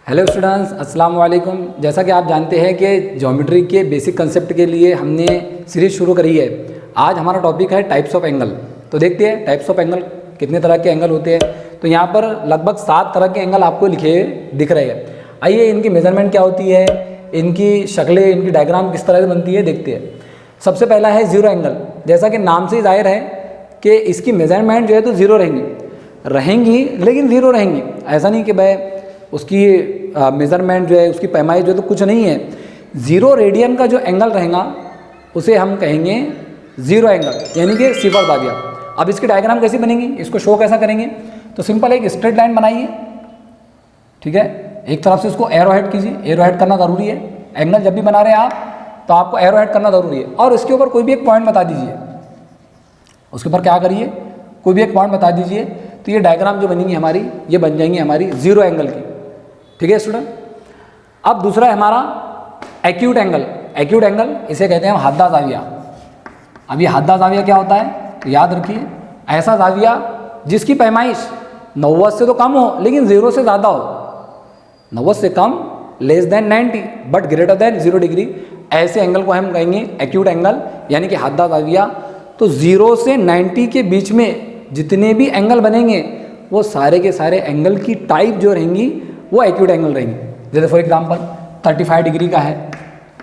Hello students, अस्सलाम वालेकुम। जैसा कि आप जानते हैं कि ज्योमेट्री के बेसिक कंसेप्ट के लिए हमने सीरीज शुरू करी है। आज हमारा टॉपिक है टाइप्स ऑफ एंगल। तो देखते हैं टाइप्स ऑफ एंगल, कितने तरह के एंगल होते हैं। तो यहाँ पर लगभग 7 तरह के एंगल आपको लिखे दिख रहे हैं। आइए इनकी मेजरमेंट क्या होती है, इनकी शक्लें, इनकी डायग्राम किस तरह से बनती है, देखते हैं। सबसे पहला है जीरो एंगल। जैसा कि नाम से ही जाहिर है कि इसकी मेजरमेंट जो है तो ज़ीरो रहेंगी, लेकिन ज़ीरो रहेंगी। ऐसा नहीं कि भाई उसकी मेज़रमेंट जो है, उसकी पैमाई जो है तो कुछ नहीं है। 0 रेडियन का जो एंगल रहेगा उसे हम कहेंगे ज़ीरो एंगल, यानी कि सिफर जाविया। अब इसकी डायग्राम कैसी बनेगी, इसको शो कैसा करेंगे, तो सिंपल एक स्ट्रेट लाइन बनाइए, ठीक है। एक तरफ से उसको एरो हेड कीजिए, एरो हेड करना ज़रूरी है। एंगल जब भी बना रहे हैं आप तो आपको एरो हेड करना ज़रूरी है। और उसके ऊपर कोई भी एक पॉइंट बता दीजिए, उसके ऊपर क्या करिए, कोई भी एक पॉइंट बता दीजिए। तो ये डायग्राम जो बनेंगी हमारी, ये बन जाएंगी हमारी ज़ीरो एंगल की, ठीक है स्टूडेंट। अब दूसरा है हमारा एक्यूट एंगल। एक्यूट एंगल इसे कहते हैं हम हद्दा जाविया। अब ये हद्दा जाविया क्या होता है, तो याद रखिए, ऐसा जाविया जिसकी पैमाइश 90 से तो कम हो लेकिन 0 से ज़्यादा हो। 90 से कम, less than 90 but greater than 0 degree, ऐसे एंगल को हम कहेंगे एक्यूट एंगल, यानी कि हद्दा जाविया। तो 0 से 90 के बीच में जितने भी एंगल बनेंगे वो सारे के सारे एंगल की टाइप जो रहेंगी वो एक्यूट एंगल रहेंगी। जैसे फॉर एग्जांपल 35 डिग्री का है,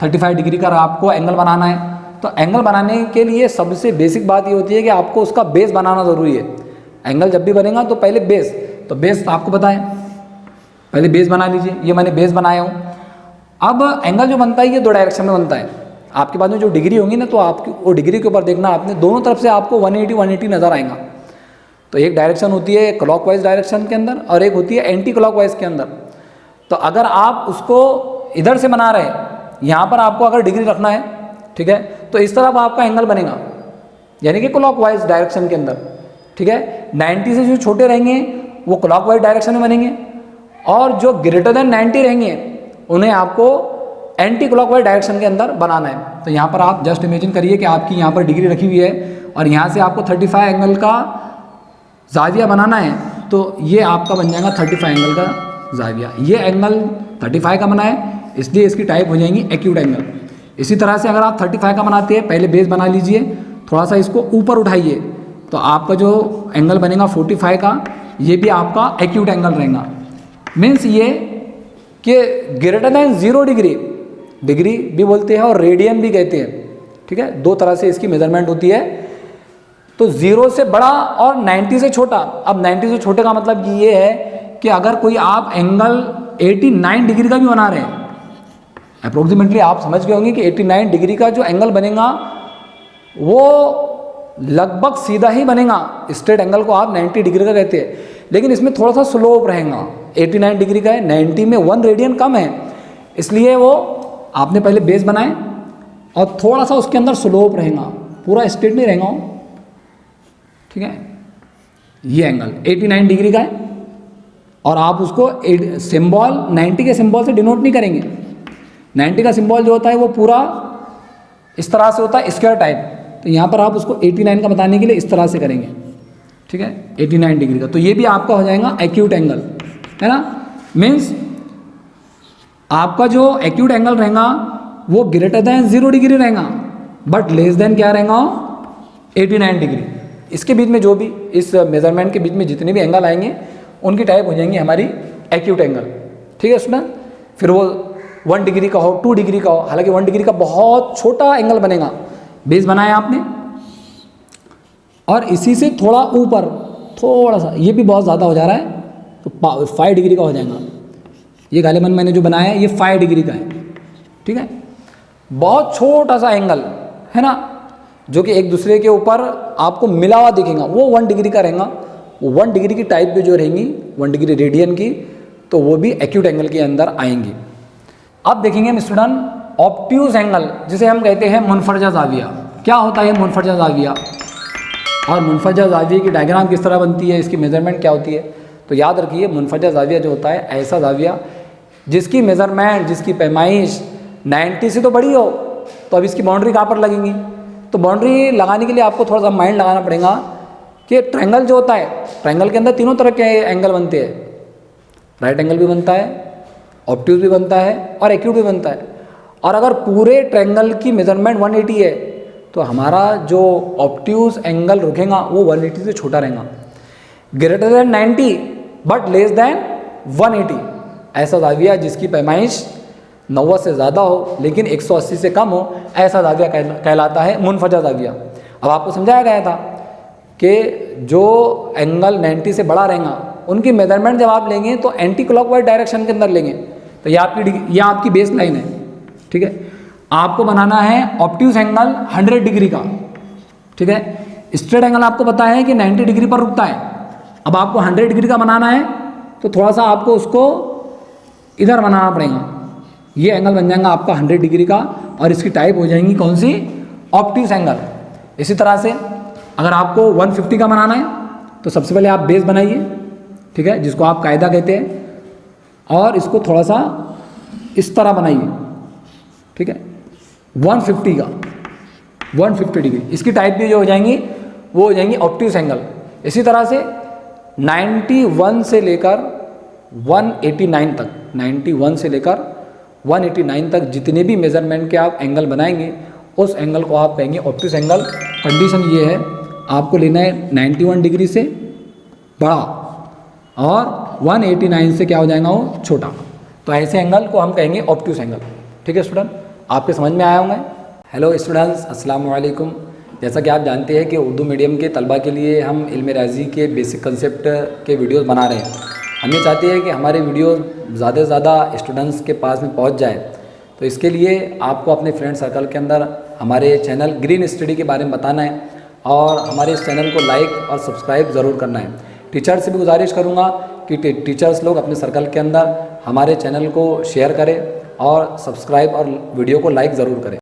35 डिग्री का आपको एंगल बनाना है। तो एंगल बनाने के लिए सबसे बेसिक बात ये होती है कि आपको उसका बेस बनाना ज़रूरी है। एंगल जब भी बनेगा तो पहले बेस, तो बेस आपको पता है, पहले बेस बना लीजिए। ये मैंने बेस बनाया हूँ। अब एंगल जो बनता है ये 2 डायरेक्शन में बनता है। आपके पास में जो डिग्री होंगी ना, तो आपकी वो डिग्री के ऊपर देखना, आपने दोनों तरफ से आपको 180 नज़र आएगा। तो एक डायरेक्शन होती है क्लॉकवाइज डायरेक्शन के अंदर और एक होती है एंटी क्लॉकवाइज के अंदर। तो अगर आप उसको इधर से बना रहे हैं, यहाँ पर आपको अगर डिग्री रखना है, ठीक है, तो इस तरफ आपका एंगल बनेगा, यानी कि क्लॉकवाइज डायरेक्शन के अंदर, ठीक है। 90 से जो छोटे रहेंगे वो क्लॉकवाइज डायरेक्शन में बनेंगे, और जो ग्रेटर देन 90 रहेंगे उन्हें आपको एंटी क्लॉकवाइज डायरेक्शन के अंदर बनाना है। तो यहाँ पर आप जस्ट इमेजिन करिए कि आपकी यहाँ पर डिग्री रखी हुई है और यहाँ से आपको 35 एंगल का जाविया बनाना है। तो ये आपका बन जाएगा 35 एंगल का जाविया। ये एंगल 35 का बना है, इसलिए इसकी टाइप हो जाएंगी एक्यूट एंगल। इसी तरह से अगर आप 35 का बनाते हैं, पहले बेस बना लीजिए, थोड़ा सा इसको ऊपर उठाइए, तो आपका जो एंगल बनेगा 45 का, ये भी आपका एक्यूट एंगल रहेगा। मीन्स ये कि ग्रेटर देन 0 डिग्री भी बोलते हैं और रेडियन भी कहते हैं, ठीक है। 2 तरह से इसकी मेजरमेंट होती है। तो 0 से बड़ा और 90 से छोटा। अब 90 से छोटे का मतलब ये है कि अगर कोई आप एंगल 89 डिग्री का भी बना रहे हैं, अप्रोक्सीमेटली आप समझ गए होंगे कि 89 डिग्री का जो एंगल बनेगा वो लगभग सीधा ही बनेगा। स्ट्रेट एंगल को आप 90 डिग्री का कहते हैं, लेकिन इसमें थोड़ा सा स्लोप रहेगा। 89 डिग्री का है, 90 में 1 रेडियन कम है, इसलिए वो आपने पहले बेस बनाए और थोड़ा सा उसके अंदर स्लोप रहेगा, पूरा स्ट्रेट नहीं रहेगा, ठीक है। ये एंगल 89 डिग्री का है और आप उसको सिंबल 90 के सिंबल से डिनोट नहीं करेंगे। 90 का सिंबल जो होता है वो पूरा इस तरह से होता है, स्क्वायर टाइप। तो यहाँ पर आप उसको 89 का बताने के लिए इस तरह से करेंगे, ठीक है, 89 डिग्री का। तो ये भी आपका हो जाएगा एक्यूट एंगल, है ना। मीन्स आपका जो एक्यूट एंगल रहेगा वो ग्रेटर देन 0 डिग्री रहेगा, बट लेस देन क्या रहेगा, 89 डिग्री। इसके बीच में जो भी, इस मेजरमेंट के बीच में जितने भी एंगल आएंगे उनकी टाइप हो जाएंगी हमारी एक्यूट एंगल, ठीक है स्टूडेंट। फिर वो 1 डिग्री का हो, 2 डिग्री का हो, हालांकि 1 डिग्री का बहुत छोटा एंगल बनेगा। बेस बनाया आपने और इसी से थोड़ा ऊपर थोड़ा सा, ये भी बहुत ज़्यादा हो जा रहा है, तो 5 डिग्री का हो जाएगा। ये गालिबन मैंने जो बनाया है ये 5 डिग्री का है, ठीक है। बहुत छोटा सा एंगल है ना, जो कि एक दूसरे के ऊपर आपको मिला हुआ दिखेगा, वो 1 डिग्री का रहेगा। वो 1 डिग्री की टाइप भी जो रहेंगी 1 डिग्री रेडियन की, तो वो भी एक्यूट एंगल के अंदर आएंगी। अब देखेंगे हम स्टूडेंट ऑब्ट्यूज एंगल, जिसे हम कहते हैं मुनफरजा जाविया। क्या होता है मुनफरजा जाविया और मुनफरजा जाविया की डायग्राम किस तरह बनती है, इसकी मेजरमेंट क्या होती है। तो याद रखिए, मुनफरजा जाविया जो होता है ऐसा जाविया जिसकी मेजरमेंट, जिसकी पैमाइश 90 से तो बड़ी हो। तो अब इसकी बाउंड्री कहाँ पर लगेंगी, तो बाउंड्री लगाने के लिए आपको थोड़ा सा माइंड लगाना पड़ेगा कि ट्रायंगल जो होता है, ट्रायंगल के अंदर तीनों तरह के एंगल बनते हैं। राइट एंगल भी बनता है, ऑब्ट्यूज भी बनता है और एक्यूट भी बनता है। और अगर पूरे ट्रायंगल की मेजरमेंट 180 है तो हमारा जो ऑब्ट्यूज एंगल रुकेगा वो 180 से छोटा रहेगा। Greater than 90 but less than 180 ऐसा जाविया जिसकी पैमाइश 90 से ज़्यादा हो लेकिन 180 से कम हो, ऐसा जाविया कहलाता है मुनफजा जाविया। अब आपको समझाया गया था कि जो एंगल 90 से बड़ा रहेगा उनकी मेजरमेंट जब आप लेंगे तो एंटी क्लॉकवाइज डायरेक्शन के अंदर लेंगे। तो ये आपकी बेस लाइन है, ठीक है। आपको बनाना है ऑब्ट्यूज एंगल 100 डिग्री का, ठीक है। स्ट्रेट एंगल आपको पता है कि 90 डिग्री पर रुकता है। अब आपको 100 डिग्री का बनाना है तो थोड़ा सा आपको उसको इधर बनाना पड़ेगा। ये एंगल बन जाएगा आपका 100 डिग्री का और इसकी टाइप हो जाएंगी कौन सी, ऑब्ट्यूज एंगल। इसी तरह से अगर आपको 150 का बनाना है तो सबसे पहले आप बेस बनाइए, ठीक है, जिसको आप कायदा कहते हैं, और इसको थोड़ा सा इस तरह बनाइए, ठीक है। 150 का 150 डिग्री इसकी टाइप भी जो हो जाएंगी वो हो जाएंगी ऑब्ट्यूज एंगल। इसी तरह से 91 से लेकर 189 तक, 91 से लेकर 189 तक जितने भी मेजरमेंट के आप एंगल बनाएंगे उस एंगल को आप कहेंगे ऑब्ट्यूज एंगल। कंडीशन ये है, आपको लेना है 91 डिग्री से बड़ा और 189 से क्या हो जाएगा वो छोटा। तो ऐसे एंगल को हम कहेंगे ऑब्ट्यूज एंगल, ठीक है स्टूडेंट। आपके समझ में आया होंगे। हेलो स्टूडेंट्स, अस्सलाम वालेकुम। जैसा कि आप जानते हैं कि उर्दू मीडियम के तलबा के लिए हम इल्म रियाज़ी के बेसिक कंसेप्ट के वीडियोस बना रहे हैं। हम ये चाहते हैं कि हमारे वीडियो ज़्यादा से ज़्यादा स्टूडेंट्स के पास में पहुंच जाए। तो इसके लिए आपको अपने फ्रेंड सर्कल के अंदर हमारे चैनल ग्रीन स्टडी के बारे में बताना है और हमारे इस चैनल को लाइक और सब्सक्राइब ज़रूर करना है। टीचर से भी गुजारिश करूँगा कि टीचर्स लोग अपने सर्कल के अंदर हमारे चैनल को शेयर करें और सब्सक्राइब और वीडियो को लाइक ज़रूर करें।